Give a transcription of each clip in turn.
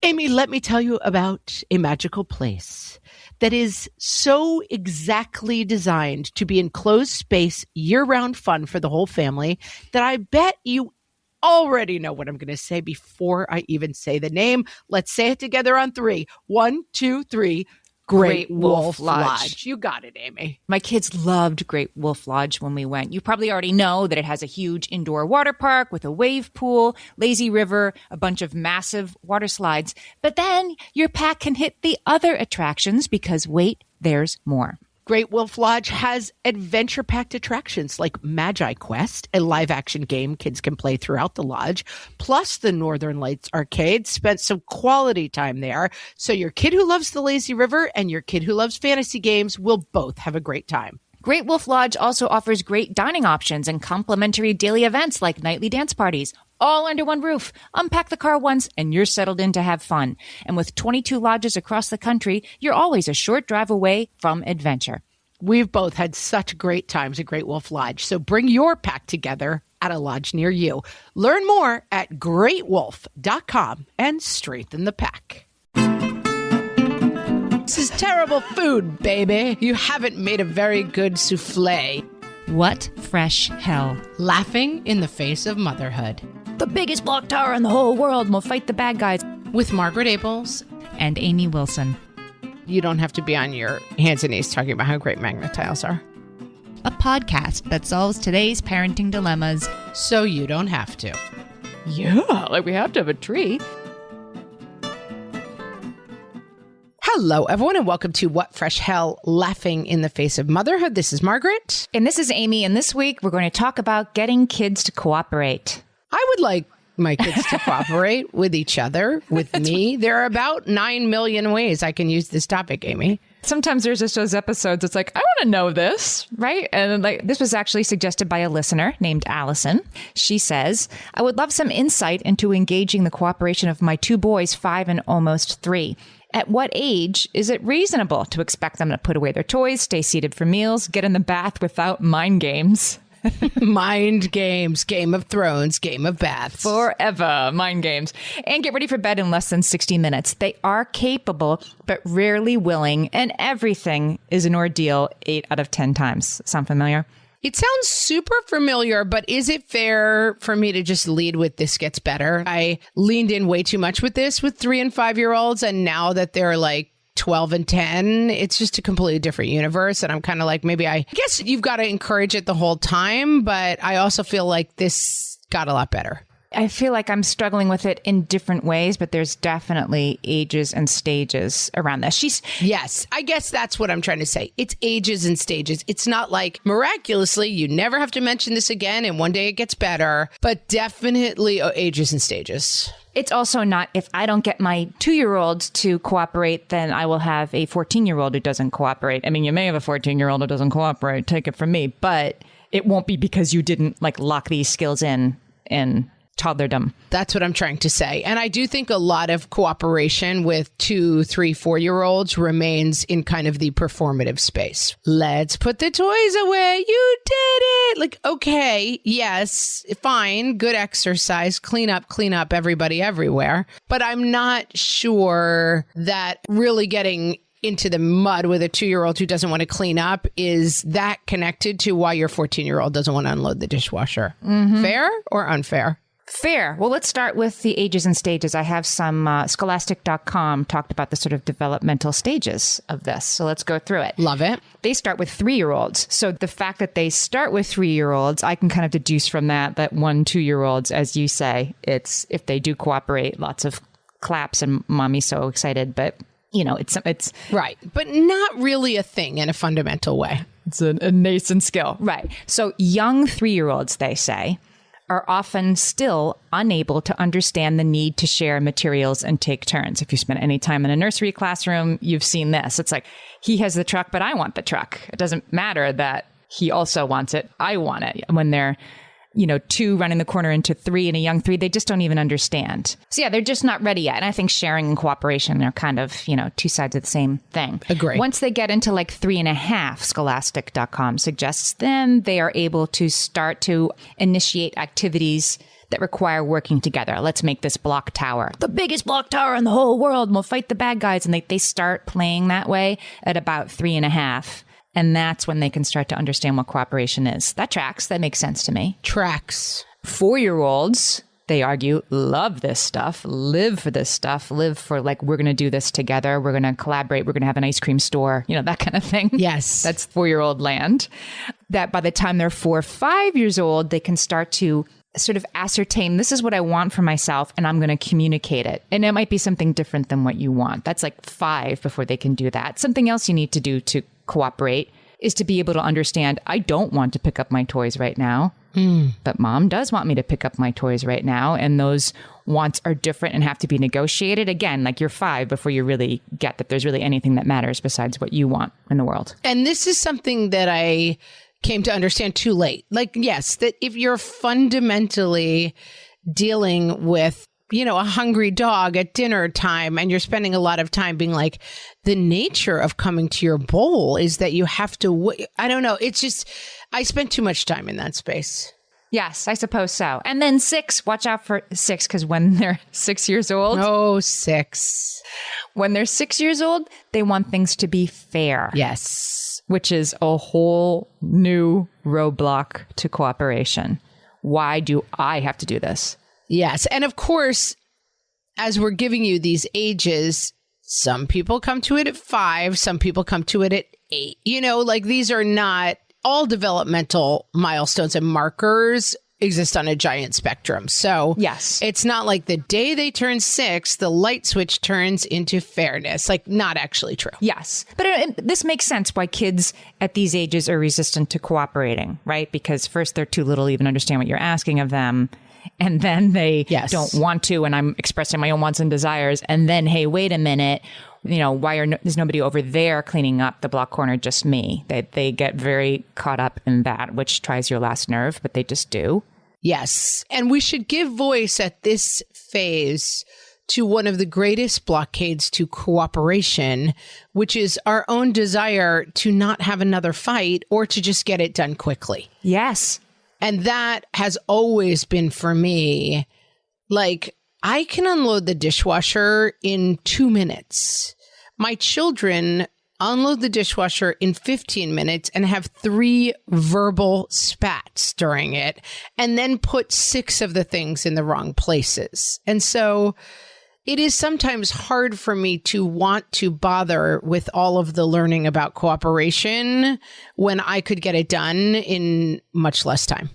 Amy, let me tell you about a magical place that is so exactly designed to be enclosed space, year-round fun for the whole family that I bet you already know what I'm going to say before I even say the name. Let's say it together on 3. 1, 2, 3. Great Wolf Lodge. You got it, Amy. My kids loved Great Wolf Lodge when we went. You probably already know that it has a huge indoor water park with a wave pool, lazy river, a bunch of massive water slides. But then your pack can hit the other attractions because, wait, there's more. Great Wolf Lodge has adventure-packed attractions like Magi Quest, a live-action game kids can play throughout the lodge, plus the Northern Lights Arcade. Spent some quality time there, so your kid who loves the lazy river and your kid who loves fantasy games will both have a great time. Great Wolf Lodge also offers great dining options and complimentary daily events like nightly dance parties, all under one roof. Unpack the car once and you're settled in to have fun. And with 22 lodges across the country, you're always a short drive away from adventure. We've both had such great times at Great Wolf Lodge, so bring your pack together at a lodge near you. Learn more at greatwolf.com and strengthen the pack. This is terrible food, baby. You haven't made a very good souffle. What fresh hell? Laughing in the face of motherhood. The biggest block tower in the whole world will fight the bad guys. With Margaret Abels and Amy Wilson. You don't have to be on your hands and knees talking about how great magnet tiles are. A podcast that solves today's parenting dilemmas. So you don't have to. Yeah, like we have to have a tree. Hello, everyone, and welcome to What Fresh Hell, Laughing in the Face of Motherhood. This is Margaret. And this is Amy, and this week we're going to talk about getting kids to cooperate. I would like my kids to cooperate with each other, with me. There are about 9 million ways I can use this topic, Amy. Sometimes there's just those episodes, it's like, I want to know this, right? And like this was actually suggested by a listener named Alison. She says, I would love some insight into engaging the cooperation of my 2 boys, 5 and almost 3. At what age is it reasonable to expect them to put away their toys, stay seated for meals, get in the bath without mind games? Mind games, Game of Thrones, Game of Baths. Forever, mind games. And get ready for bed in less than 60 minutes. They are capable, but rarely willing, and everything is an ordeal 8 out of 10 times. Sound familiar? It sounds super familiar, but is it fair for me to just lead with this gets better? I leaned in way too much with this with 3 and 5-year-olds, and now that they're like 12 and 10, it's just a completely different universe. And I'm kind of like, maybe I guess you've got to encourage it the whole time, but I also feel like this got a lot better. I feel like I'm struggling with it in different ways, but there's definitely ages and stages around this. Yes, I guess that's what I'm trying to say. It's ages and stages. It's not like miraculously, you never have to mention this again and one day it gets better, but definitely ages and stages. It's also not, if I don't get my 2-year-old to cooperate, then I will have a 14-year-old who doesn't cooperate. I mean, you may have a 14-year-old who doesn't cooperate, take it from me, but it won't be because you didn't like lock these skills in toddlerdom. That's what I'm trying to say. And I do think a lot of cooperation with 2, 3, 4-year-olds remains in kind of the performative space. Let's put the toys away. You did it. Like, okay, yes, fine, good exercise, clean up, everybody everywhere. But I'm not sure that really getting into the mud with a 2-year-old who doesn't want to clean up is that connected to why your 14-year-old doesn't want to unload the dishwasher. Mm-hmm. Fair or unfair? Fair. Well, let's start with the ages and stages. I have some scholastic.com talked about the sort of developmental stages of this. So let's go through it. Love it. They start with 3-year-olds. So the fact that they start with 3-year-olds, I can kind of deduce from that 1, 2-year-olds, as you say, it's if they do cooperate, lots of claps and mommy's so excited. But, you know, it's right. But not really a thing in a fundamental way. It's a nascent skill. Right. So young 3-year-olds, they say, are often still unable to understand the need to share materials and take turns. If you spend any time in a nursery classroom, you've seen this. It's like, he has the truck, but I want the truck. It doesn't matter that he also wants it. I want it. When they're, 2 running the corner into 3 and a young 3, they just don't even understand. So yeah, they're just not ready yet. And I think sharing and cooperation are kind of, 2 sides of the same thing. Agree. Once they get into like 3.5, scholastic.com suggests, then they are able to start to initiate activities that require working together. Let's make this block tower, the biggest block tower in the whole world, and we'll fight the bad guys. And they start playing that way at about 3.5. And that's when they can start to understand what cooperation is. That tracks. That makes sense to me. Tracks. 4-year-olds, they argue, love this stuff, live for this stuff, live for like, we're going to do this together. We're going to collaborate. We're going to have an ice cream store, that kind of thing. Yes. That's 4-year-old land. That by the time they're 4 or 5 years old, they can start to sort of ascertain, this is what I want for myself, and I'm going to communicate it. And it might be something different than what you want. That's like 5 before they can do that. Something else you need to do to cooperate is to be able to understand, I don't want to pick up my toys right now, but mom does want me to pick up my toys right now. And those wants are different and have to be negotiated. Again, like you're 5 before you really get that there's really anything that matters besides what you want in the world. And this is something that I came to understand too late. Like, yes, that if you're fundamentally dealing with a hungry dog at dinner time and you're spending a lot of time being like, the nature of coming to your bowl is that you have to, I don't know. It's just, I spent too much time in that space. Yes, I suppose so. And then 6, watch out for 6, because when they're 6 years old. Oh, 6. When they're 6 years old, they want things to be fair. Yes. Which is a whole new roadblock to cooperation. Why do I have to do this? Yes. And of course, as we're giving you these ages, some people come to it at 5, some people come to it at 8. Like these are not all developmental milestones, and markers exist on a giant spectrum. So yes, it's not like the day they turn 6, the light switch turns into fairness. Like, not actually true. Yes. But this makes sense why kids at these ages are resistant to cooperating, right? Because first, they're too little to even understand what you're asking of them. And then they don't want to, and I'm expressing my own wants and desires. And then, hey, wait a minute, why there's nobody over there cleaning up the block corner, just me? They get very caught up in that, which tries your last nerve, but they just do. Yes. And we should give voice at this phase to one of the greatest blockades to cooperation, which is our own desire to not have another fight or to just get it done quickly. Yes. And that has always been for me, like, I can unload the dishwasher in 2 minutes. My children unload the dishwasher in 15 minutes and have 3 verbal spats during it, and then put 6 of the things in the wrong places. And so it is sometimes hard for me to want to bother with all of the learning about cooperation when I could get it done in much less time.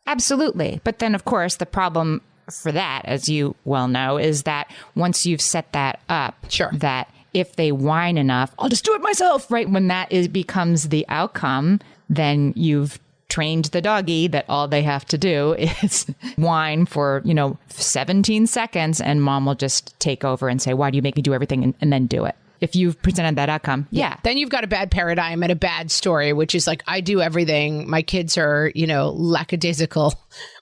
Absolutely. But then, of course, the problem for that, as you well know, is that once you've set that up, that if they whine enough, I'll just do it myself, right? When that becomes the outcome, then you've trained the doggy that all they have to do is whine for, 17 seconds, and mom will just take over and say, why do you make me do everything? And then do it. If you've presented that outcome, then you've got a bad paradigm and a bad story, which is like, I do everything. My kids are, lackadaisical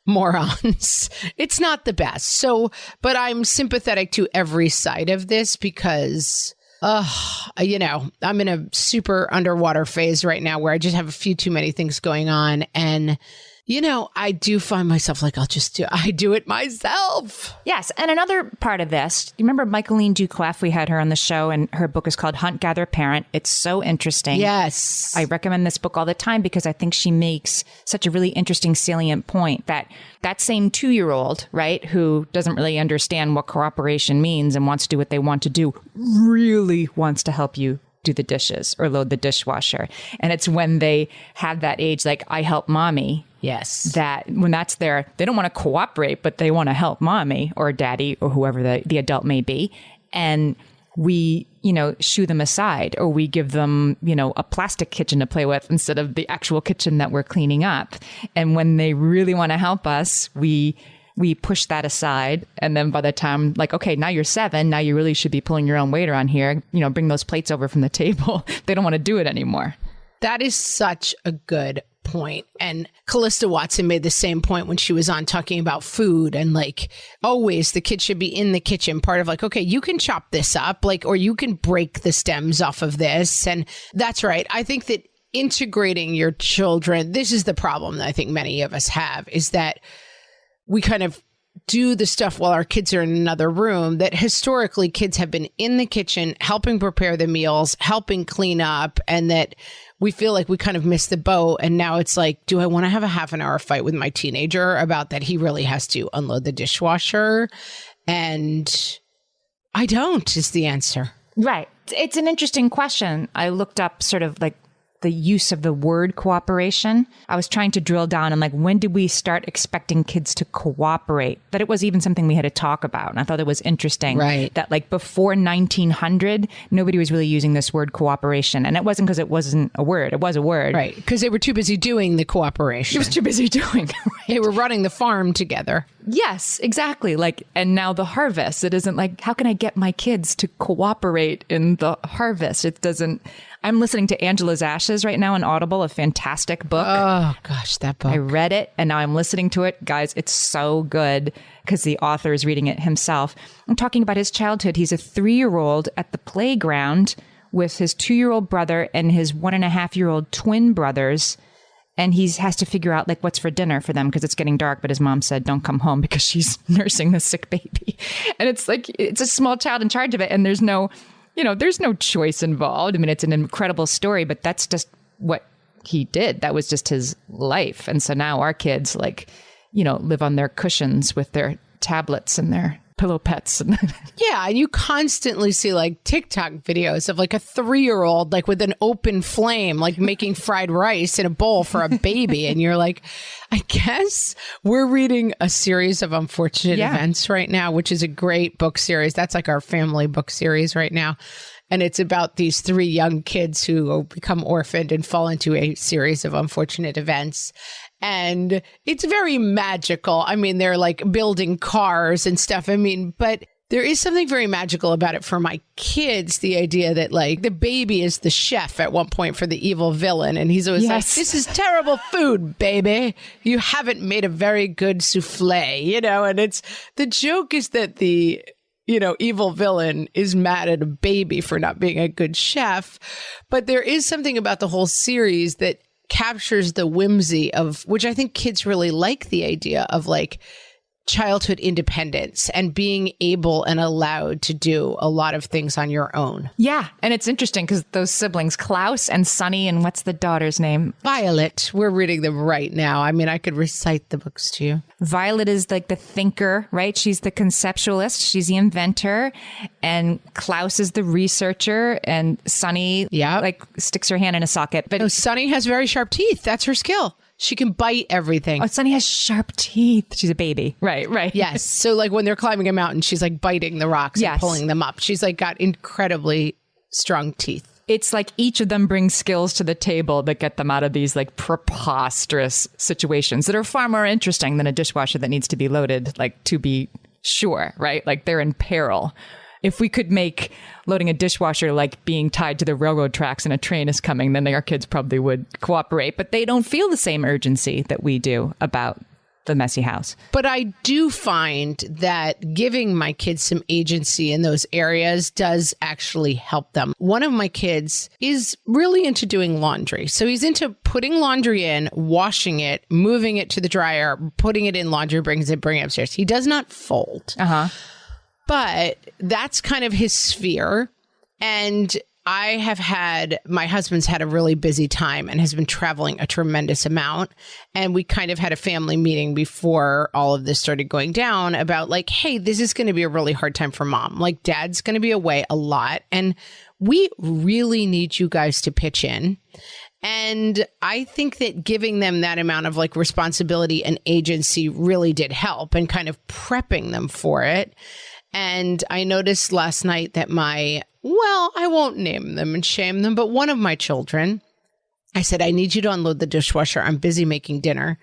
morons. It's not the best. So, but I'm sympathetic to every side of this because, I'm in a super underwater phase right now where I just have a few too many things going on. And I do find myself like, I do it myself. Yes. And another part of this, you remember Michaeline Duclef? We had her on the show, and her book is called Hunt, Gather, Parent. It's so interesting. Yes. I recommend this book all the time because I think she makes such a really interesting salient point that same 2-year-old, right, who doesn't really understand what cooperation means and wants to do what they want to do, really wants to help you do the dishes or load the dishwasher. And it's when they have that age, like, I help mommy. Yes. That when that's there, they don't want to cooperate, but they want to help mommy or daddy or whoever the adult may be. And we, shoo them aside, or we give them, a plastic kitchen to play with instead of the actual kitchen that we're cleaning up. And when they really want to help us, we push that aside. And then by the time, like, okay, now you're 7, now you really should be pulling your own weight around here, bring those plates over from the table. They don't want to do it anymore. That is such a good point. And Callista Watson made the same point when she was on talking about food, and like, always the kid should be in the kitchen, part of like, okay, you can chop this up, like, or you can break the stems off of this. And that's right. I think that integrating your children, this is the problem that I think many of us have, is that we kind of do the stuff while our kids are in another room, that historically kids have been in the kitchen, helping prepare the meals, helping clean up, and that we feel like we kind of missed the boat. And now it's like, do I want to have a half an hour fight with my teenager about that he really has to unload the dishwasher? And I don't, is the answer. Right. It's an interesting question. I looked up sort of like the use of the word cooperation. I was trying to drill down on like, when did we start expecting kids to cooperate? That it was even something we had to talk about. And I thought it was interesting that like before 1900, nobody was really using this word cooperation. And it wasn't because it wasn't a word. It was a word. Right. Because they were too busy doing the cooperation. It was too busy doing. Right? They were running the farm together. Yes, exactly. Like, and now the harvest, it isn't like, how can I get my kids to cooperate in the harvest? It doesn't. I'm listening to Angela's Ashes right now on Audible, a fantastic book. Oh, gosh, that book. I read it and now I'm listening to it. Guys, it's so good because the author is reading it himself. I'm talking about his childhood. He's a 3-year-old at the playground with his 2-year-old brother and his 1.5-year-old twin brothers. And he has to figure out like what's for dinner for them because it's getting dark. But his mom said, don't come home because she's nursing the sick baby. And it's like, it's a small child in charge of it. And there's no choice involved. I mean, it's an incredible story, but that's just what he did. That was just his life. And so now our kids like, live on their cushions with their tablets and their pillow pets. Yeah. And you constantly see like TikTok videos of like a 3-year-old, like with an open flame, like making fried rice in a bowl for a baby. And you're like, I guess we're reading a series of unfortunate events right now, which is a great book series. That's like our family book series right now. And it's about these 3 young kids who become orphaned and fall into a series of unfortunate events. And it's very magical. I mean, they're like building cars and stuff. I mean, but there is something very magical about it for my kids. The idea that like the baby is the chef at one point for the evil villain. And he's always like, this is terrible food, baby. You haven't made a very good souffle, and it's the joke is that the evil villain is mad at a baby for not being a good chef. But there is something about the whole series that captures the whimsy of, which I think kids really like, the idea of like childhood independence and being able and allowed to do a lot of things on your own. Yeah. And it's interesting because those siblings, Klaus and Sonny, and what's the daughter's name? Violet. We're reading them right now. I mean, I could recite the books to you. Violet is like the thinker, right? She's the conceptualist. She's the inventor. And Klaus is the researcher. And Sonny like sticks her hand in a socket. But Sonny has very sharp teeth. That's her skill. She can bite everything. Oh, Sonny has sharp teeth. She's a baby. Right. Yes. So like when they're climbing a mountain, she's like biting the rocks and pulling them up. She's like got incredibly strong teeth. It's like each of them brings skills to the table that get them out of these like preposterous situations that are far more interesting than a dishwasher that needs to be loaded, like to be sure, right? Like they're in peril. If we could make loading a dishwasher like being tied to the railroad tracks and a train is coming, then our kids probably would cooperate. But they don't feel the same urgency that we do about the messy house. But I do find that giving my kids some agency in those areas does actually help them. One of my kids is really into doing laundry. So he's into putting laundry in, washing it, moving it to the dryer, putting it in laundry, bringing it upstairs. He does not fold. But that's kind of his sphere. And my husband's had a really busy time and has been traveling a tremendous amount. And we kind of had a family meeting before all of this started going down about like, hey, this is going to be a really hard time for mom. Like dad's going to be away a lot. And we really need you guys to pitch in. And I think that giving them that amount of like responsibility and agency really did help and kind of prepping them for it. And I noticed last night that I won't name them and shame them, but one of my children, I said, I need you to unload the dishwasher. I'm busy making dinner.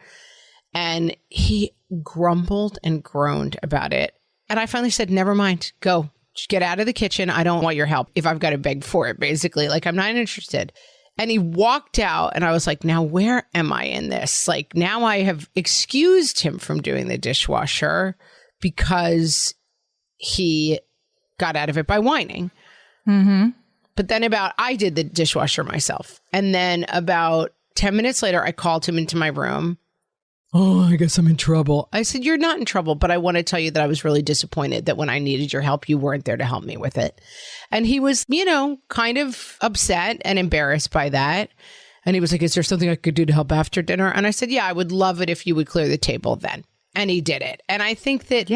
And he grumbled and groaned about it. And I finally said, never mind, go. Just get out of the kitchen. I don't want your help if I've got to beg for it, basically. Like, I'm not interested. And he walked out and I was like, now where am I in this? Like, now I have excused him from doing the dishwasher because he got out of it by whining. But then I did the dishwasher myself. And then about 10 minutes later, I called him into my room oh, I guess I'm in trouble. I said, you're not in trouble, but I want to tell you that I was really disappointed that when I needed your help, you weren't there to help me with it. And he was, kind of upset and embarrassed by that. And he was like, is there something I could do to help after dinner? And I said, yeah, I would love it if you would clear the table then. And he did it. And I think that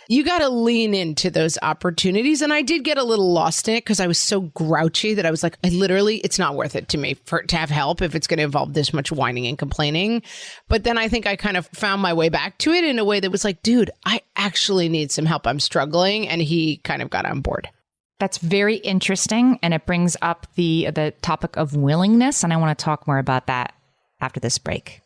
you got to lean into those opportunities. And I did get a little lost in it because I was so grouchy that I was like, it's not worth it to me to have help if it's going to involve this much whining and complaining. But then I think I kind of found my way back to it in a way that was like, dude, I actually need some help. I'm struggling. And he kind of got on board. That's very interesting. And it brings up the topic of willingness. And I want to talk more about that after this break.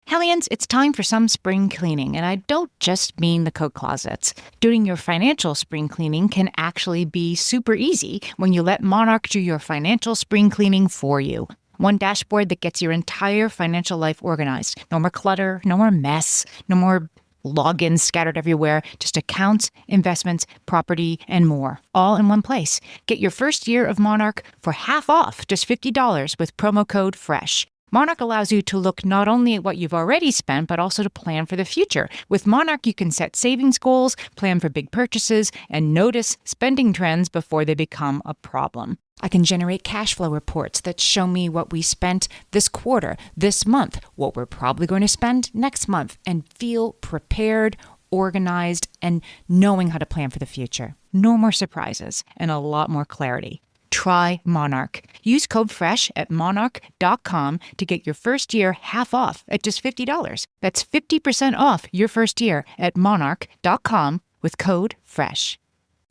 Hellions, it's time for some spring cleaning, and I don't just mean the coat closets. Doing your financial spring cleaning can actually be super easy when you let Monarch do your financial spring cleaning for you. One dashboard that gets your entire financial life organized. No more clutter, no more mess, no more logins scattered everywhere, just accounts, investments, property, and more, all in one place. Get your first year of Monarch for half off, just $50 with promo code FRESH. Monarch allows you to look not only at what you've already spent, but also to plan for the future. With Monarch, you can set savings goals, plan for big purchases, and notice spending trends before they become a problem. I can generate cash flow reports that show me what we spent this quarter, this month, what we're probably going to spend next month, and feel prepared, organized, and knowing how to plan for the future. No more surprises and a lot more clarity. Try Monarch. Use code FRESH at monarch.com to get your first year half off at just $50. That's 50% off your first year at monarch.com with code FRESH.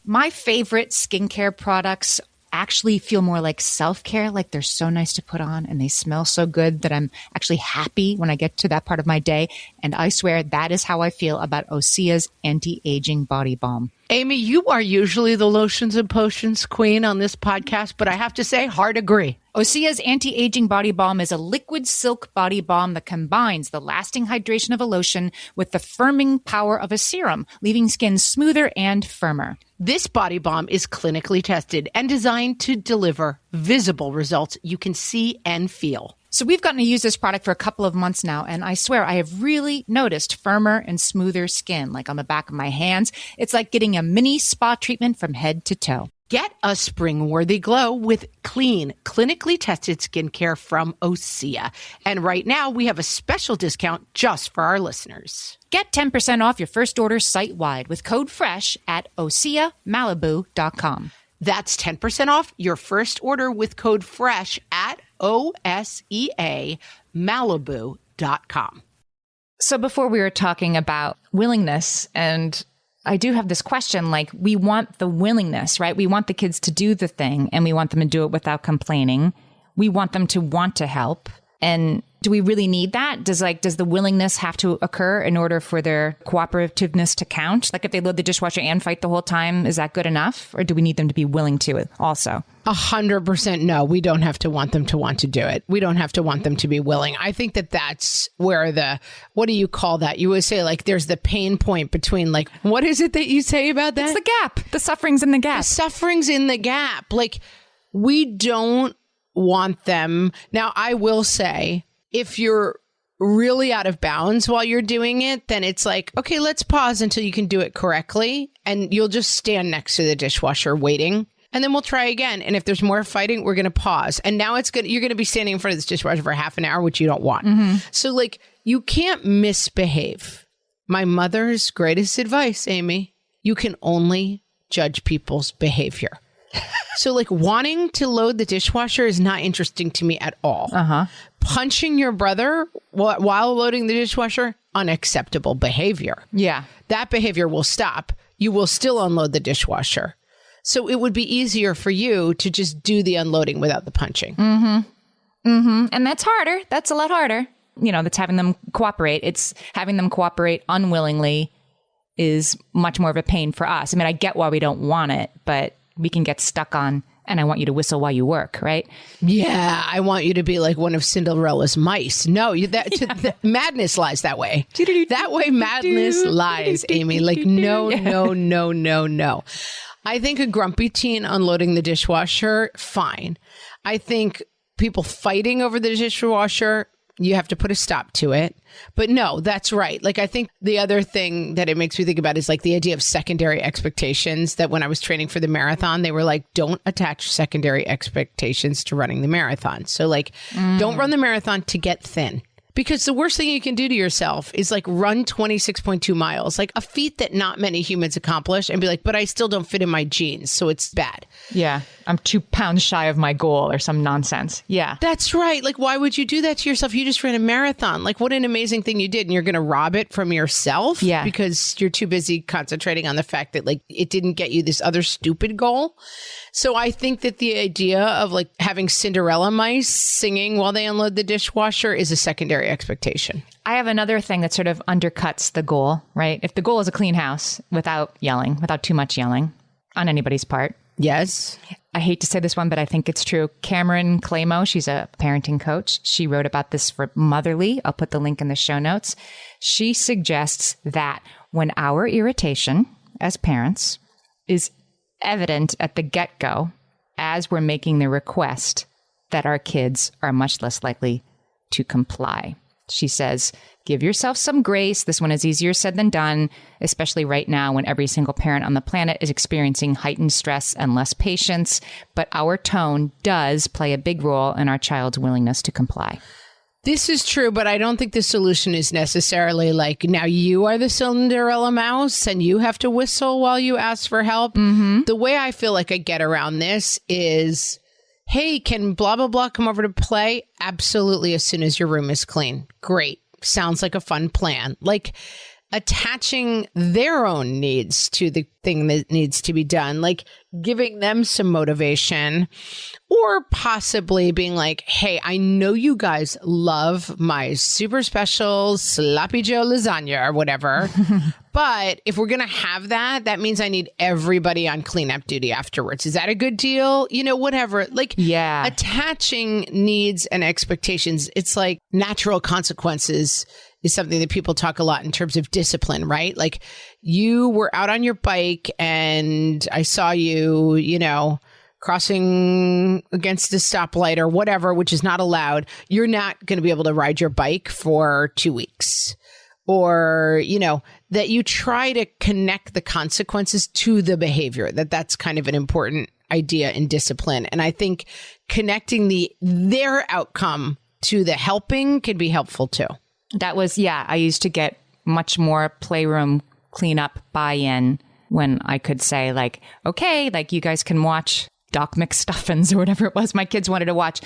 My favorite skincare products actually feel more like self-care, like they're so nice to put on and they smell so good that I'm actually happy when I get to that part of my day. And I swear that is how I feel about Osea's anti-aging body balm. Amy, you are usually the lotions and potions queen on this podcast, but I have to say, hard agree. Osea's anti-aging body balm is a liquid silk body balm that combines the lasting hydration of a lotion with the firming power of a serum, leaving skin smoother and firmer. This body balm is clinically tested and designed to deliver visible results you can see and feel. So we've gotten to use this product for a couple of months now, and I swear I have really noticed firmer and smoother skin, like on the back of my hands. It's like getting a mini spa treatment from head to toe. Get a spring-worthy glow with clean, clinically tested skincare from Osea. And right now, we have a special discount just for our listeners. Get 10% off your first order site-wide with code FRESH at OseaMalibu.com. That's 10% off your first order with code FRESH at OSEAMalibu.com. So before we were talking about willingness, and I do have this question, like we want the willingness, right? We want the kids to do the thing and we want them to do it without complaining. We want them to want to help. And do we really need that? Does the willingness have to occur in order for their cooperativeness to count? Like if they load the dishwasher and fight the whole time, is that good enough? Or do we need them to be willing to it also? 100% no. We don't have to want them to want to do it. We don't have to want them to be willing. I think that that's where what do you call that? You would say like there's the pain point between like, what is it that you say about that? It's the gap. The suffering's in the gap. The suffering's in the gap. Like we don't want them. Now, I will say, if you're really out of bounds while you're doing it, then it's like, okay, let's pause until you can do it correctly. And you'll just stand next to the dishwasher waiting. And then we'll try again. And if there's more fighting, we're going to pause. And now you're going to be standing in front of this dishwasher for half an hour, which you don't want. Mm-hmm. So like, you can't misbehave. My mother's greatest advice, Amy, you can only judge people's behavior. So like wanting to load the dishwasher is not interesting to me at all. Uh-huh. Punching your brother while loading the dishwasher, unacceptable behavior. Yeah. That behavior will stop. You will still unload the dishwasher. So it would be easier for you to just do the unloading without the punching. Mm-hmm. Mm-hmm. And that's harder. That's a lot harder. That's having them cooperate. It's having them cooperate unwillingly is much more of a pain for us. I mean, I get why we don't want it, but we can get stuck on, and I want you to whistle while you work, right? Yeah, I want you to be like one of Cinderella's mice. No, madness lies that way. That way madness lies, Amy. Like, no. I think a grumpy teen unloading the dishwasher, fine. I think people fighting over the dishwasher, You have to put a stop to it. But no, that's right. Like, I think the other thing that it makes me think about is like the idea of secondary expectations, that when I was training for the marathon, they were like, don't attach secondary expectations to running the marathon. So like, don't run the marathon to get thin. Because the worst thing you can do to yourself is like run 26.2 miles, like a feat that not many humans accomplish, and be like, but I still don't fit in my jeans, so it's bad. Yeah. I'm 2 pounds shy of my goal or some nonsense. Yeah. That's right. Like, why would you do that to yourself? You just ran a marathon. Like, what an amazing thing you did. And you're going to rob it from yourself because you're too busy concentrating on the fact that like it didn't get you this other stupid goal. So I think that the idea of like having Cinderella mice singing while they unload the dishwasher is a secondary expectation. I have another thing that sort of undercuts the goal, right? If the goal is a clean house without yelling, without too much yelling on anybody's part. Yes. I hate to say this one, but I think it's true. Cameron Clamo, she's a parenting coach. She wrote about this for Motherly. I'll put the link in the show notes. She suggests that when our irritation as parents is evident at the get-go, as we're making the request, that our kids are much less likely to comply. She says, give yourself some grace. This one is easier said than done, especially right now when every single parent on the planet is experiencing heightened stress and less patience. But our tone does play a big role in our child's willingness to comply. This is true, but I don't think the solution is necessarily like, now you are the Cinderella mouse and you have to whistle while you ask for help. The way I feel like I get around this is, hey, can blah, blah, blah come over to play? Absolutely, as soon as your room is clean. Great. Sounds like a fun plan. Like attaching their own needs to the thing that needs to be done, like giving them some motivation, or possibly being like, hey, I know you guys love my super special sloppy Joe lasagna or whatever, but if we're going to have that, that means I need everybody on cleanup duty afterwards. Is that a good deal? You know, whatever. Like, attaching needs and expectations, it's like natural consequences is something that people talk a lot in terms of discipline, right? Like you were out on your bike and I saw you, you know, crossing against a stoplight or whatever, which is not allowed. You're not going to be able to ride your bike for 2 weeks. Or, you know, that you try to connect the consequences to the behavior, that's kind of an important idea in discipline. And I think connecting their outcome to the helping can be helpful too. That was, I used to get much more playroom cleanup buy-in when I could say like, okay, like you guys can watch Doc McStuffins or whatever it was my kids wanted to watch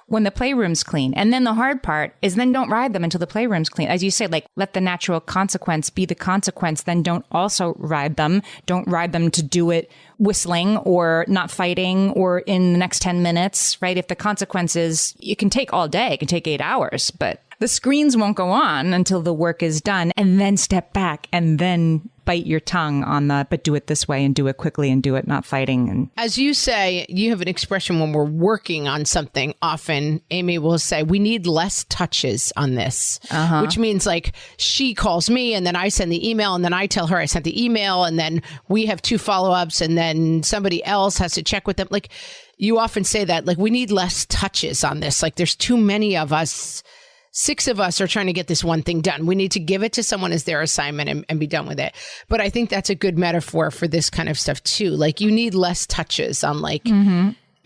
when the playroom's clean. And then the hard part is then don't ride them until the playroom's clean. As you say, like let the natural consequence be the consequence. Then don't also ride them. Don't ride them to do it whistling or not fighting or in the next 10 minutes, right? If the consequence is, it can take all day, it can take 8 hours, but the screens won't go on until the work is done, and then step back and then bite your tongue on but do it this way and do it quickly and do it not fighting. And as you say, you have an expression when we're working on something. Often Amy will say, we need less touches on this, which means like she calls me and then I send the email and then I tell her I sent the email and then we have 2 follow-ups and then somebody else has to check with them. Like you often say that, like we need less touches on this. Like there's too many of us. 6 of us are trying to get this one thing done. We need to give it to someone as their assignment and be done with it. But I think that's a good metaphor for this kind of stuff too. Like you need less touches on like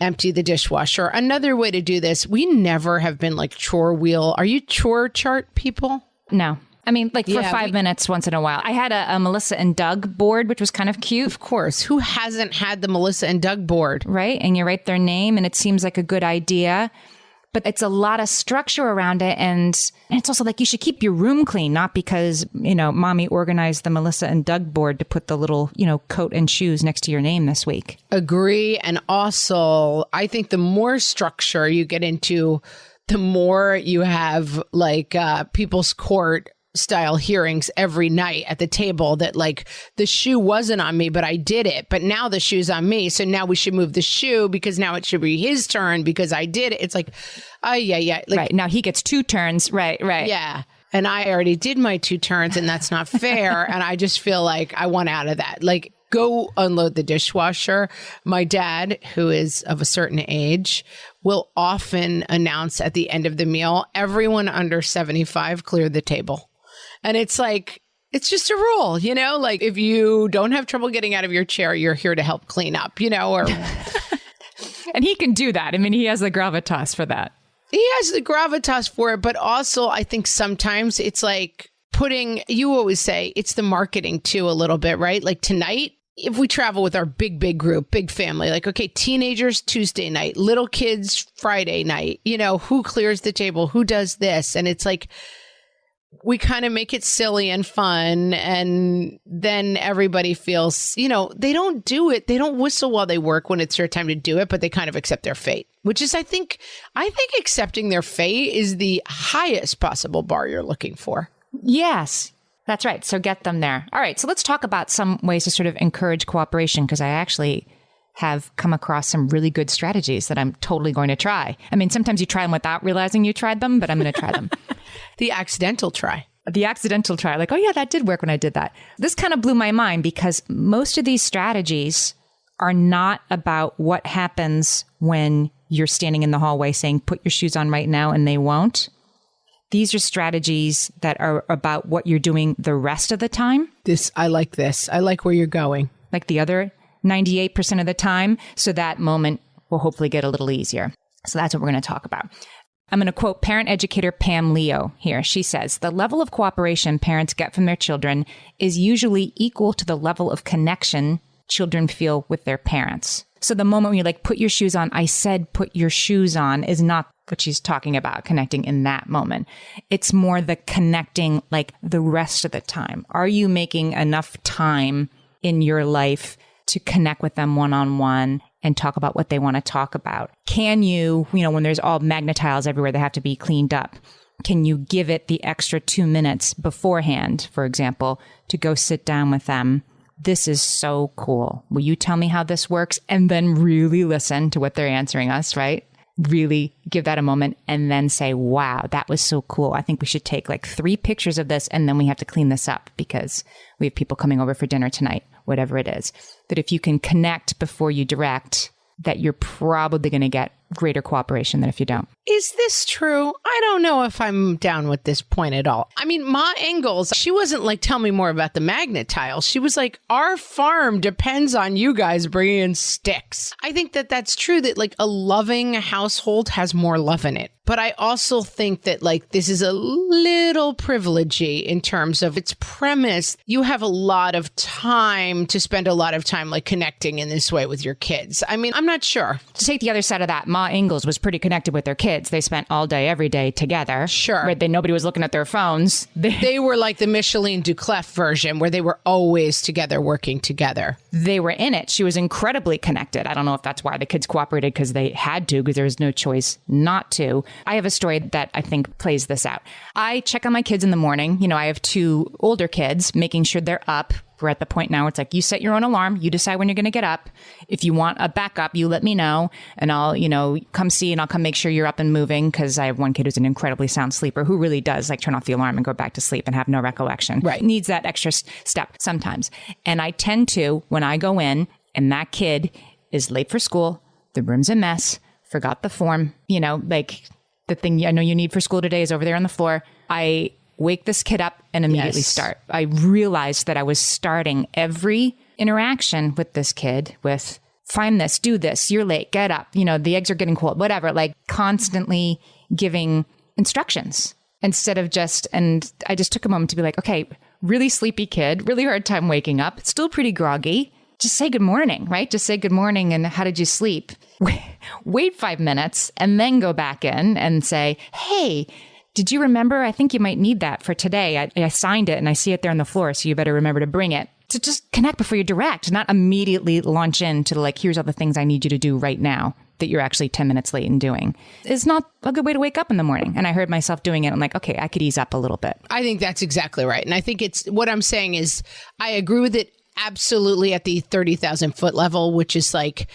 empty the dishwasher. Another way to do this, we never have been like chore wheel. Are you chore chart people? No. I mean, like for 5 minutes once in a while. I had a Melissa and Doug board, which was kind of cute. Of course. Who hasn't had the Melissa and Doug board? Right. And you write their name and it seems like a good idea. But it's a lot of structure around it. And it's also like you should keep your room clean, not because, you know, mommy organized the Melissa and Doug board to put the little, you know, coat and shoes next to your name this week. Agree. And also, I think the more structure you get into, the more you have like people's court style hearings every night at the table that like the shoe wasn't on me, but I did it. But now the shoe's on me. So now we should move the shoe because now it should be his turn because I did it. It's like, yeah. Like, right. Now he gets 2 turns. Right. Yeah. And I already did my 2 turns and that's not fair. And I just feel like I want out of that. Like, go unload the dishwasher. My dad, who is of a certain age, will often announce at the end of the meal, everyone under 75 clear the table. And it's like, it's just a rule, you know, like if you don't have trouble getting out of your chair, you're here to help clean up, you know, or. And he can do that. I mean, he has the gravitas for that. He has the gravitas for it. But also, I think sometimes it's like you always say it's the marketing too, a little bit, right? Like tonight, if we travel with our big group, big family, like, okay, teenagers, Tuesday night, little kids, Friday night, you know, who clears the table? Who does this? And it's like, we kind of make it silly and fun. And then everybody feels, you know, they don't do it. They don't whistle while they work when it's their time to do it, but they kind of accept their fate, which is, I think accepting their fate is the highest possible bar you're looking for. Yes. That's right. So get them there. All right. So let's talk about some ways to sort of encourage cooperation, because I actually have come across some really good strategies that I'm totally going to try. I mean, sometimes you try them without realizing you tried them, but I'm going to try them. The accidental try. Like, oh yeah, that did work when I did that. This kind of blew my mind because most of these strategies are not about what happens when you're standing in the hallway saying, put your shoes on right now, and they won't. These are strategies that are about what you're doing the rest of the time. I like this. I like where you're going. Like the other 98% of the time. So that moment will hopefully get a little easier. So that's what we're going to talk about. I'm going to quote parent educator Pam Leo here. She says, the level of cooperation parents get from their children is usually equal to the level of connection children feel with their parents. So the moment when you're like, put your shoes on, I said, put your shoes on, is not what she's talking about, connecting in that moment. It's more the connecting like the rest of the time. Are you making enough time in your life to connect with them one-on-one and talk about what they want to talk about? Can you, when there's all magnet tiles everywhere that have to be cleaned up, can you give it the extra 2 minutes beforehand, for example, to go sit down with them? This is so cool. Will you tell me how this works? And then really listen to what they're answering us, right? Really give that a moment and then say, wow, that was so cool. I think we should take like 3 pictures of this and then we have to clean this up because we have people coming over for dinner tonight, whatever it is. That if you can connect before you direct, that you're probably going to get greater cooperation than if you don't. Is this true? I don't know if I'm down with this point at all. I mean, Ma Ingalls, she wasn't like, tell me more about the magnet tiles. She was like, our farm depends on you guys bringing in sticks. I think that that's true, that like a loving household has more love in it. But I also think that like this is a little privilegey in terms of its premise. You have a lot of time to spend a lot of time like connecting in this way with your kids. I mean, I'm not sure. To take the other side of that, Ma Ingalls was pretty connected with their kids. They spent all day, every day together. Sure. Right? Nobody was looking at their phones. They were like the Micheline Duclef version where they were always together, working together. They were in it. She was incredibly connected. I don't know if that's why the kids cooperated, because they had to, because there was no choice not to. I have a story that I think plays this out. I check on my kids in the morning. I have 2 older kids, making sure they're up. We're at the point now where it's like, you set your own alarm. You decide when you're going to get up. If you want a backup, you let me know and I'll, come see and I'll come make sure you're up and moving. Cause I have one kid who's an incredibly sound sleeper who really does like turn off the alarm and go back to sleep and have no recollection. Right. Needs that extra step sometimes. And I tend to, when I go in and that kid is late for school, the room's a mess, forgot the form, like the thing I know you need for school today is over there on the floor. I wake this kid up and immediately start. I realized that I was starting every interaction with this kid with, find this, do this, you're late, get up, the eggs are getting cold, whatever, like constantly giving instructions instead of and I just took a moment to be like, okay, really sleepy kid, really hard time waking up, still pretty groggy. Just say good morning, right? Just say good morning and how did you sleep? Wait 5 minutes and then go back in and say, hey, did you remember? I think you might need that for today. I signed it and I see it there on the floor, so you better remember to bring it. To just connect before you direct, not immediately launch into like, here's all the things I need you to do right now that you're actually 10 minutes late in doing. It's not a good way to wake up in the morning. And I heard myself doing it. I'm like, okay, I could ease up a little bit. I think that's exactly right. And I think what I'm saying is I agree with it absolutely at the 30,000 foot level, which is like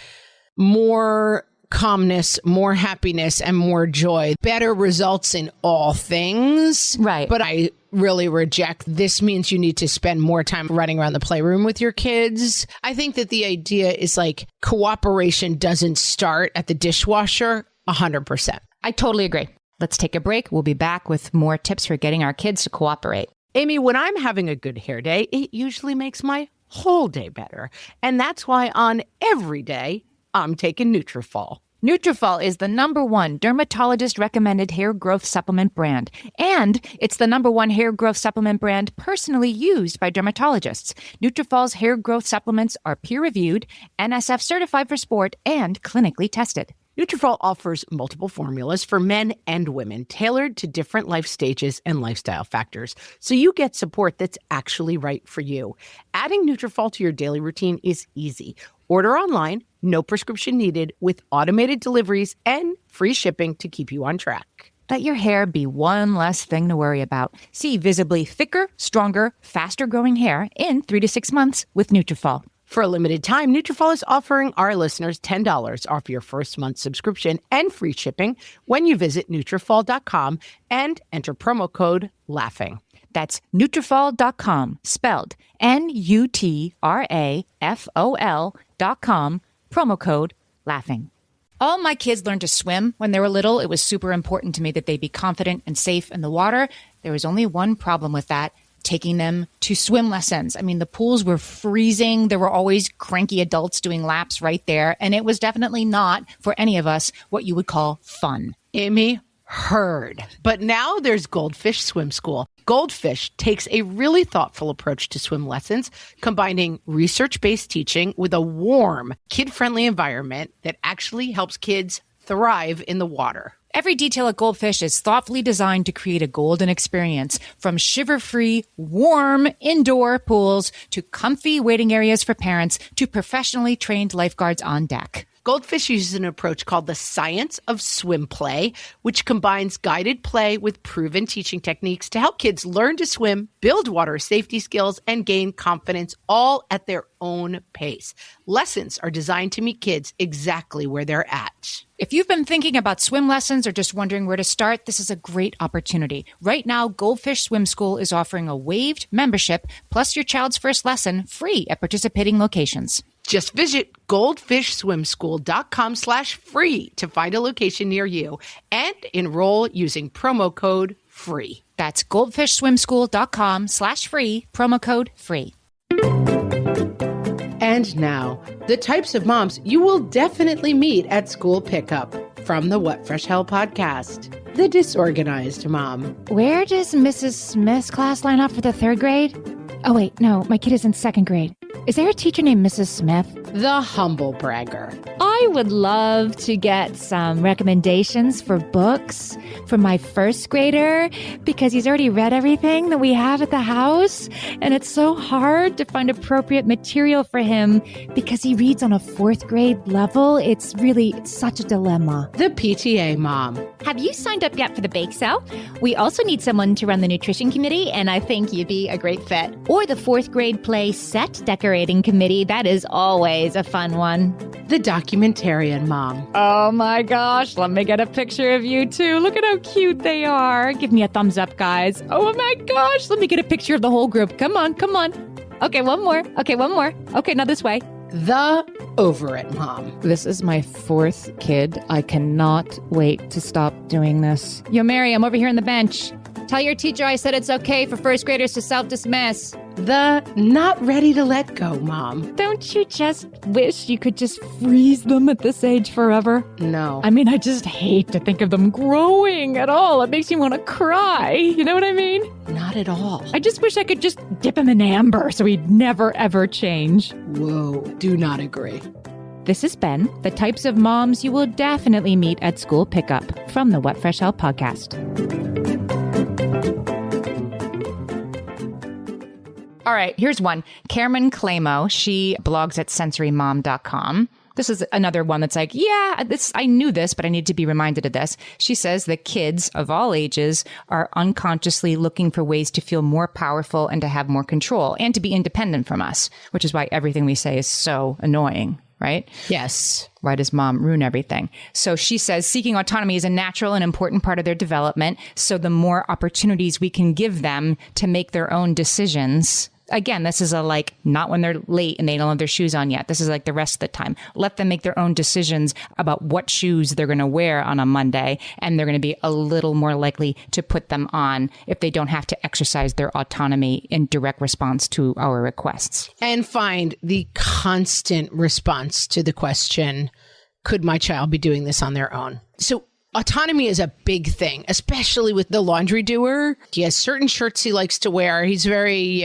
more calmness, more happiness, and more joy. Better results in all things. Right. But I really reject this means you need to spend more time running around the playroom with your kids. I think that the idea is like cooperation doesn't start at the dishwasher. 100%. I totally agree. Let's take a break. We'll be back with more tips for getting our kids to cooperate. Amy, when I'm having a good hair day, it usually makes my whole day better. And that's why on every day, I'm taking Nutrafol. Nutrafol is the #1 dermatologist-recommended hair growth supplement brand. And it's the #1 hair growth supplement brand personally used by dermatologists. Nutrafol's hair growth supplements are peer-reviewed, NSF certified for sport, and clinically tested. Nutrafol offers multiple formulas for men and women, tailored to different life stages and lifestyle factors, so you get support that's actually right for you. Adding Nutrafol to your daily routine is easy. Order online, no prescription needed, with automated deliveries and free shipping to keep you on track. Let your hair be one less thing to worry about. See visibly thicker, stronger, faster-growing hair in 3 to 6 months with Nutrafol. For a limited time, Nutrafol is offering our listeners $10 off your first month subscription and free shipping when you visit Nutrafol.com and enter promo code LAUGHING. That's Nutrafol.com, spelled Nutrafol.com, promo code LAUGHING. All my kids learned to swim when they were little. It was super important to me that they be confident and safe in the water. There was only one problem with that: taking them to swim lessons. I mean, the pools were freezing. There were always cranky adults doing laps right there. And it was definitely not, for any of us, what you would call fun. Amy, heard. But now there's Goldfish Swim School. Goldfish takes a really thoughtful approach to swim lessons, combining research-based teaching with a warm, kid-friendly environment that actually helps kids thrive in the water. Every detail at Goldfish is thoughtfully designed to create a golden experience, from shiver-free, warm indoor pools to comfy waiting areas for parents to professionally trained lifeguards on deck. Goldfish uses an approach called the science of swim play, which combines guided play with proven teaching techniques to help kids learn to swim, build water safety skills, and gain confidence, all at their own pace. Lessons are designed to meet kids exactly where they're at. If you've been thinking about swim lessons or just wondering where to start, this is a great opportunity. Right now, Goldfish Swim School is offering a waived membership plus your child's first lesson free at participating locations. Just visit goldfishswimschool.com/free to find a location near you and enroll using promo code FREE. That's goldfishswimschool.com/free, promo code FREE. And now, the types of moms you will definitely meet at school pickup from the What Fresh Hell podcast. The disorganized mom. Where does Mrs. Smith's class line up for the 3rd grade? Oh, wait, no, my kid is in 2nd grade. Is there a teacher named Mrs. Smith? The humble bragger. I would love to get some recommendations for books for my 1st grader because he's already read everything that we have at the house. And it's so hard to find appropriate material for him because he reads on a 4th grade level. It's such a dilemma. The PTA mom. Have you signed up yet for the bake sale? We also need someone to run the nutrition committee, and I think you'd be a great fit. Or the 4th grade play set decorating committee. That is always a fun one. The documentarian mom. Oh my gosh, let me get a picture of you too. Look at how cute they are. Give me a thumbs up, guys. Oh my gosh, let me get a picture of the whole group. Come on. Okay, one more. Okay, now this way. The over it mom. This is my 4th kid. I cannot wait to stop doing this. Yo, Mary, I'm over here on the bench. Tell your teacher I said it's okay for 1st graders to self-dismiss. The not ready to let go mom. Don't you just wish you could just freeze them at this age forever? No. I mean, I just hate to think of them growing at all. It makes me want to cry. You know what I mean? Not at all. I just wish I could just dip him in amber so he'd never, ever change. Whoa, do not agree. This has been the types of moms you will definitely meet at school pickup from the What Fresh Hell podcast. All right, here's one. Cameron Clamo, she blogs at sensorymom.com. This is another one that's like, I knew this, but I need to be reminded of this. She says that kids of all ages are unconsciously looking for ways to feel more powerful and to have more control and to be independent from us, which is why everything we say is so annoying, right? Yes. Why does mom ruin everything? So she says seeking autonomy is a natural and important part of their development. So the more opportunities we can give them to make their own decisions, Again, this is not when they're late and they don't have their shoes on yet. This is like the rest of the time. Let them make their own decisions about what shoes they're going to wear on a Monday. And they're going to be a little more likely to put them on if they don't have to exercise their autonomy in direct response to our requests. And find the constant response to the question, could my child be doing this on their own? So autonomy is a big thing, especially with the laundry doer. He has certain shirts he likes to wear. He's very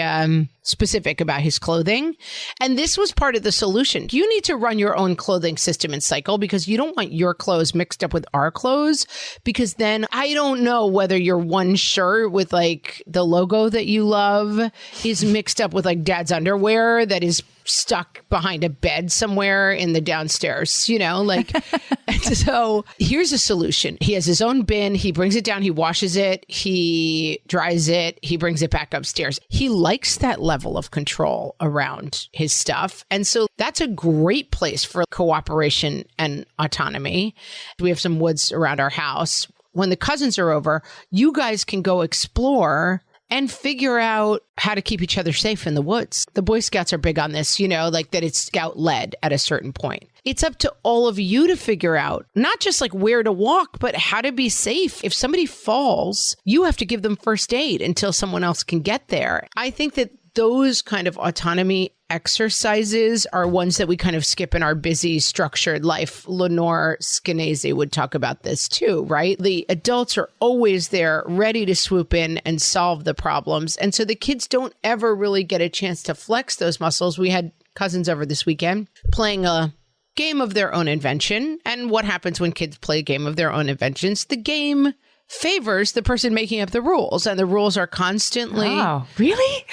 specific about his clothing. And this was part of the solution. You need to run your own clothing system and cycle because you don't want your clothes mixed up with our clothes. Because then I don't know whether your one shirt with like the logo that you love is mixed up with like dad's underwear that is stuck behind a bed somewhere in the downstairs, and so here's a solution. He has his own bin. He brings it down. He washes it. He dries it. He brings it back upstairs. He likes that level of control around his stuff. And so that's a great place for cooperation and autonomy. We have some woods around our house. When the cousins are over, you guys can go explore and figure out how to keep each other safe in the woods. The Boy Scouts are big on this, that it's scout led at a certain point. It's up to all of you to figure out not just like where to walk, but how to be safe. If somebody falls, you have to give them first aid until someone else can get there. I think that those kind of autonomy exercises are ones that we kind of skip in our busy, structured life. Lenore Skenazy would talk about this too, right? The adults are always there, ready to swoop in and solve the problems. And so the kids don't ever really get a chance to flex those muscles. We had cousins over this weekend playing a game of their own invention. And what happens when kids play a game of their own inventions? The game favors the person making up the rules, and the rules are constantly... Oh, really?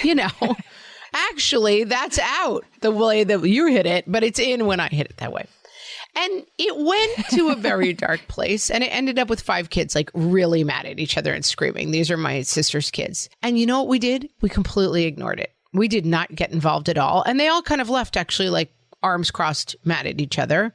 Actually, that's out the way that you hit it, but it's in when I hit it that way. And it went to a very dark place, and it ended up with 5 kids like really mad at each other and screaming. These are my sister's kids. And you know what we did? We completely ignored it. We did not get involved at all. And they all kind of left actually like arms crossed, mad at each other.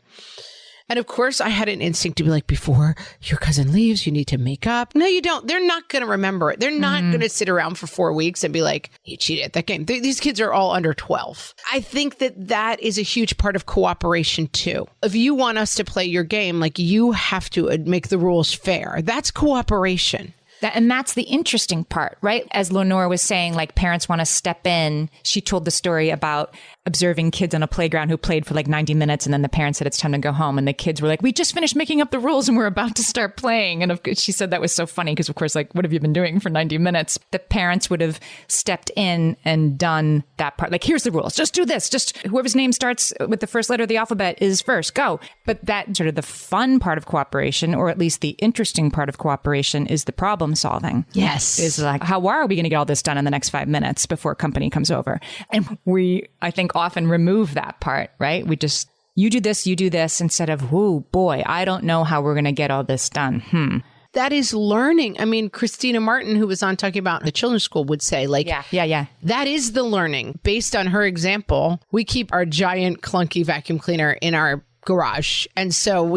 And of course, I had an instinct to be like, before your cousin leaves, you need to make up. No, you don't. They're not going to remember it. They're not going to sit around for 4 weeks and be like, he cheated at that game. These kids are all under 12. I think that is a huge part of cooperation, too. If you want us to play your game, like you have to make the rules fair. That's cooperation. And that's the interesting part, right? As Lenore was saying, like parents want to step in. She told the story about observing kids on a playground who played for like 90 minutes. And then the parents said, it's time to go home. And the kids were like, we just finished making up the rules and we're about to start playing. And she said that was so funny because, of course, like, what have you been doing for 90 minutes? The parents would have stepped in and done that part. Like, here's the rules. Just do this. Just whoever's name starts with the first letter of the alphabet is first. Go. But that sort of the fun part of cooperation, or at least the interesting part of cooperation, is the problem solving. Yes. Is like, how are we going to get all this done in the next 5 minutes before company comes over? And we, I think, often remove that part, right? We just, you do this instead of, oh boy, I don't know how we're going to get all this done. That is learning. I mean, Christina Martin, who was on talking about the children's school, would say, like, yeah. That is the learning. Based on her example, we keep our giant clunky vacuum cleaner in our garage. And so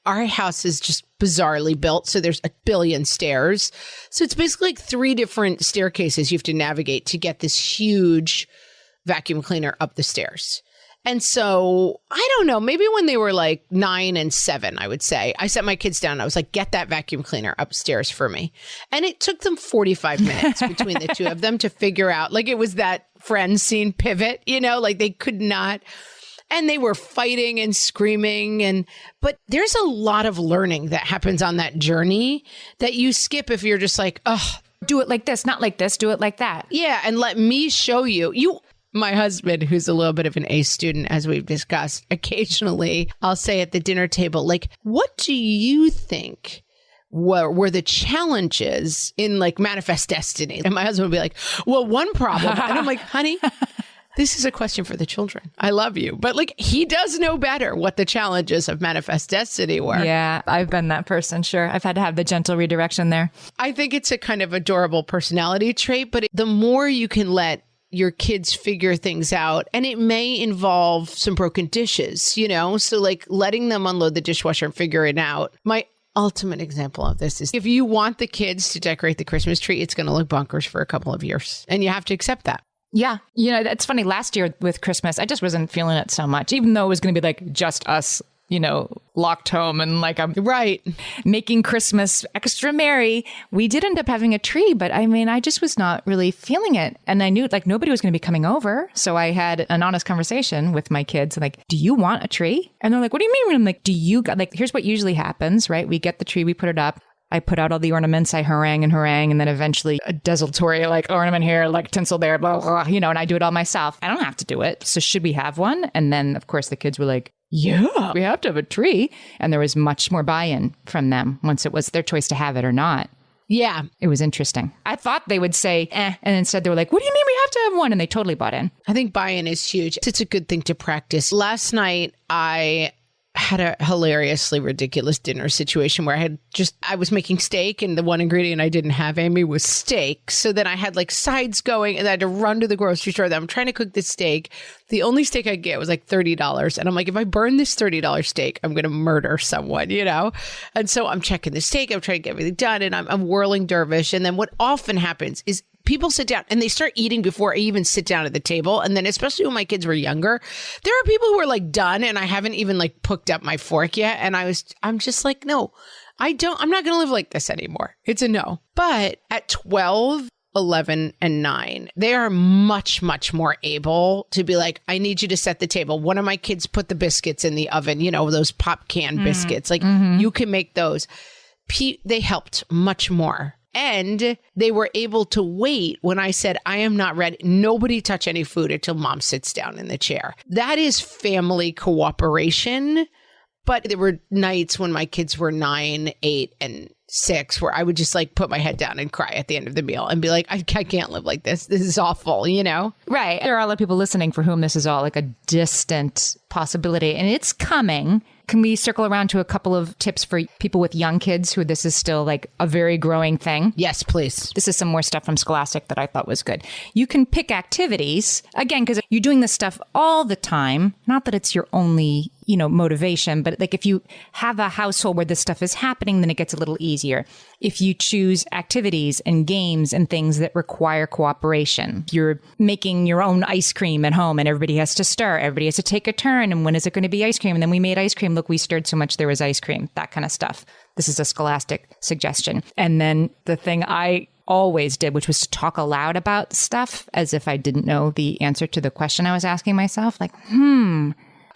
our house is just bizarrely built. So there's a billion stairs. So it's basically like 3 different staircases you have to navigate to get this huge vacuum cleaner up the stairs. And so I don't know, maybe when they were like 9 and 7, I would say, I set my kids down. I was like, get that vacuum cleaner upstairs for me. And it took them 45 minutes between the two of them to figure out, like it was that Friends scene pivot, like they could not. And they were fighting and screaming. But there's a lot of learning that happens on that journey that you skip if you're just like, oh, do it like this, not like this, do it like that. Yeah. And let me show you. My husband, who's a little bit of an A student, as we've discussed, occasionally I'll say at the dinner table, like, what do you think were the challenges in like Manifest Destiny? And my husband would be like, well, one problem. And I'm like, honey, this is a question for the children. I love you. But like, he does know better what the challenges of Manifest Destiny were. Yeah, I've been that person. Sure. I've had to have the gentle redirection there. I think it's a kind of adorable personality trait, but the more you can let your kids figure things out, and it may involve some broken dishes, so like letting them unload the dishwasher and figure it out. My ultimate example of this is if you want the kids to decorate the Christmas tree, it's going to look bonkers for a couple of years, and you have to accept that. Yeah. That's funny. Last year with Christmas, I just wasn't feeling it so much, even though it was going to be like just us, locked home and like I'm making Christmas extra merry. We did end up having a tree, but I just was not really feeling it. And I knew like nobody was going to be coming over. So I had an honest conversation with my kids, like, do you want a tree? And they're like, what do you mean? And I'm like, here's what usually happens, right? We get the tree, we put it up. I put out all the ornaments, I harangue, and then eventually a desultory like ornament here, like tinsel there, blah, blah, blah, and I do it all myself. I don't have to do it. So should we have one? And then, of course, the kids were like, yeah, we have to have a tree. And there was much more buy-in from them once it was their choice to have it or not. Yeah. It was interesting. I thought they would say, and instead they were like, what do you mean we have to have one? And they totally bought in. I think buy-in is huge. It's a good thing to practice. Last night, I had a hilariously ridiculous dinner situation where I was making steak and the one ingredient I didn't have, Amy, was steak. So then I had like sides going and I had to run to the grocery store. I'm trying to cook this steak. The only steak I get was like $30. And I'm like, if I burn this $30 steak, I'm going to murder someone, And so I'm checking the steak. I'm trying to get everything done and I'm whirling dervish. And then what often happens is people sit down and they start eating before I even sit down at the table. And then especially when my kids were younger, there are people who are like done and I haven't even like picked up my fork yet. And I'm just like, no, I'm not going to live like this anymore. It's a no. But at 12, 11, and 9, they are much, much more able to be like, I need you to set the table. One of my kids put the biscuits in the oven, those pop can biscuits. Like you can make those. They helped much more. And they were able to wait when I said, I am not ready. Nobody touch any food until mom sits down in the chair. That is family cooperation. But there were nights when my kids were 9, 8, and 6 where I would just like put my head down and cry at the end of the meal and be like, I can't live like this. This is awful, Right. There are a lot of people listening for whom this is all like a distant possibility and it's coming. Can we circle around to a couple of tips for people with young kids who this is still like a very growing thing? Yes, please. This is some more stuff from Scholastic that I thought was good. You can pick activities, again, because you're doing this stuff all the time. Not that it's your only, motivation, but like if you have a household where this stuff is happening, then it gets a little easier. If you choose activities and games and things that require cooperation, you're making your own ice cream at home and everybody has to stir, everybody has to take a turn. And when is it going to be ice cream? And then we made ice cream. Look, we stirred so much there was ice cream, that kind of stuff. This is a Scholastic suggestion. And then the thing I always did, which was to talk aloud about stuff as if I didn't know the answer to the question I was asking myself. Like,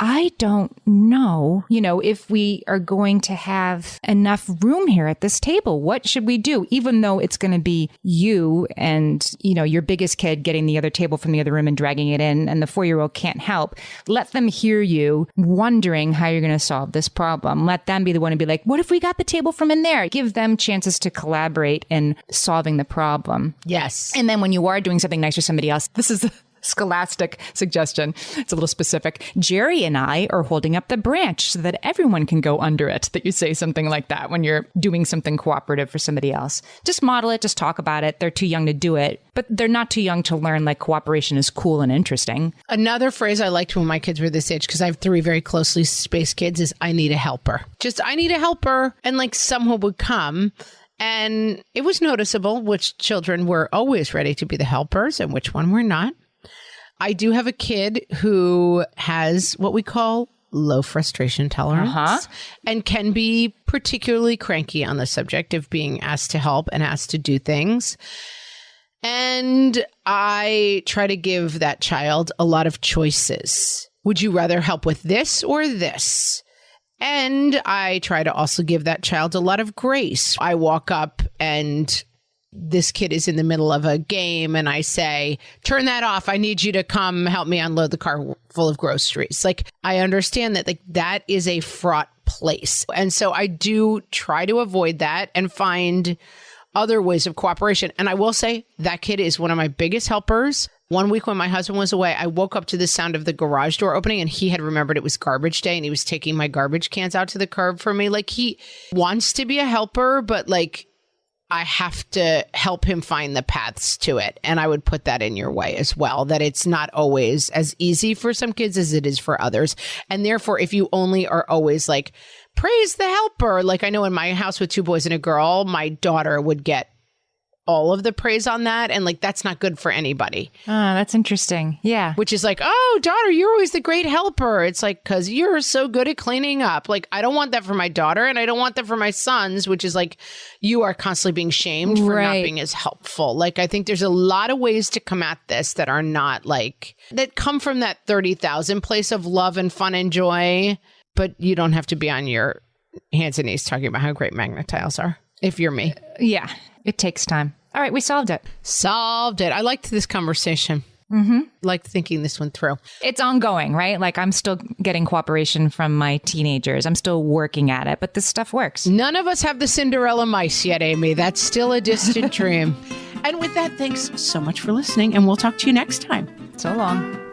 I don't know, if we are going to have enough room here at this table. What should we do? Even though it's going to be you and, your biggest kid getting the other table from the other room and dragging it in, and the 4-year-old can't help. Let them hear you wondering how you're going to solve this problem. Let them be the one to be like, what if we got the table from in there? Give them chances to collaborate in solving the problem. Yes. And then when you are doing something nice for somebody else, this is Scholastic suggestion. It's a little specific. Jerry and I are holding up the branch so that everyone can go under it, that you say something like that when you're doing something cooperative for somebody else. Just model it, just talk about it. They're too young to do it, but they're not too young to learn like cooperation is cool and interesting. Another phrase I liked when my kids were this age, because I have 3 very closely spaced kids, is I need a helper. Just I need a helper. And like someone would come. And it was noticeable which children were always ready to be the helpers and which one were not. I do have a kid who has what we call low frustration tolerance and can be particularly cranky on the subject of being asked to help and asked to do things. And I try to give that child a lot of choices. Would you rather help with this or this? And I try to also give that child a lot of grace. I walk up and this kid is in the middle of a game and I say, turn that off. I need you to come help me unload the car full of groceries. Like, I understand that that is a fraught place. And so I do try to avoid that and find other ways of cooperation. And I will say that kid is one of my biggest helpers. One week when my husband was away, I woke up to the sound of the garage door opening and he had remembered it was garbage day and he was taking my garbage cans out to the curb for me. Like, he wants to be a helper, but like, I have to help him find the paths to it. And I would put that in your way as well, that it's not always as easy for some kids as it is for others. And therefore, if you only are always like, praise the helper, like I know in my house with 2 boys and a girl, my daughter would get all of the praise on that. And like, that's not good for anybody. That's interesting. Yeah. Which is like, oh, daughter, you're always the great helper. It's like, because you're so good at cleaning up. Like, I don't want that for my daughter, and I don't want that for my sons, which is like, you are constantly being shamed for not being as helpful. Like, I think there's a lot of ways to come at this that are not like, that come from that 30,000 place of love and fun and joy. But you don't have to be on your hands and knees talking about how great magnet tiles are, if you're me. Yeah. It takes time. All right, we solved it. Solved it. I liked this conversation. Liked thinking this one through. It's ongoing, right? Like I'm still getting cooperation from my teenagers. I'm still working at it, but this stuff works. None of us have the Cinderella mice yet, Amy. That's still a distant dream. And with that, thanks so much for listening, and we'll talk to you next time. So long.